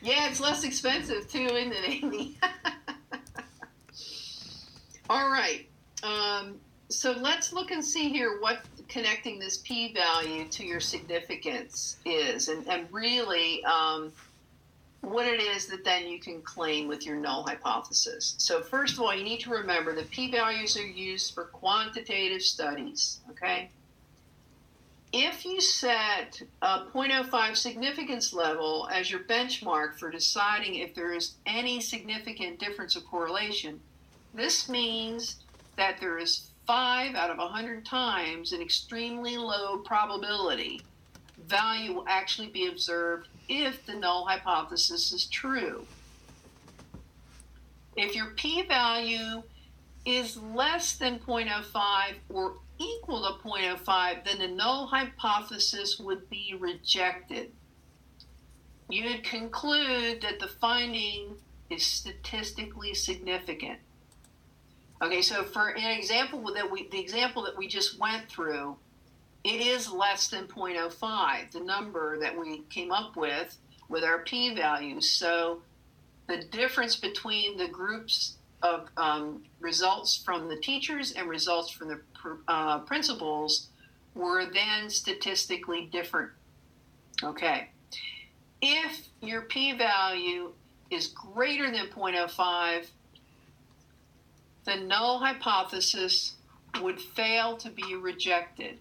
Yeah, it's less expensive too, isn't it, Amy? All right. So let's look and see here what connecting this p-value to your significance is, and really what it is that then you can claim with your null hypothesis. So first of all, you need to remember that p-values are used for quantitative studies, okay? If you set a 0.05 significance level as your benchmark for deciding if there is any significant difference or correlation, this means that there is 5 out of 100 times an extremely low probability value will actually be observed if the null hypothesis is true. If your p-value is less than 0.05 or equal to 0.05, then the null hypothesis would be rejected. You'd conclude that the finding is statistically significant. Okay, so for an example the example that we just went through, it is less than 0.05, the number that we came up with our p-values. So the difference between the groups of results from the teachers and results from the principals were then statistically different. Okay. If your p-value is greater than 0.05, the null hypothesis would fail to be rejected.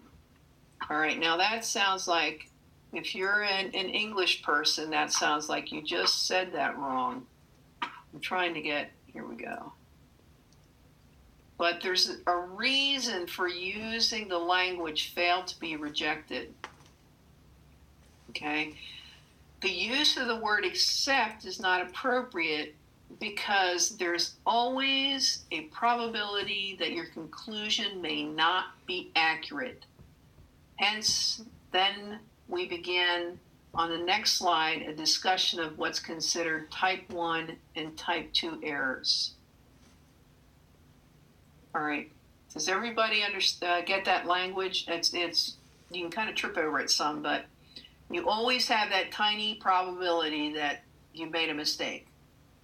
All right, now that sounds like, if you're an English person, that sounds like you just said that wrong. I'm trying to get, here we go. But there's a reason for using the language fail to be rejected. Okay? The use of the word except is not appropriate because there's always a probability that your conclusion may not be accurate. Hence, then we begin on the next slide a discussion of what's considered type 1 and type 2 errors. All right. Does everybody get that language? It's you can kind of trip over it some, but you always have that tiny probability that you made a mistake,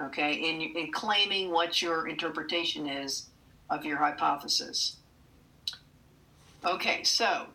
okay, in claiming what your interpretation is of your hypothesis. Okay, so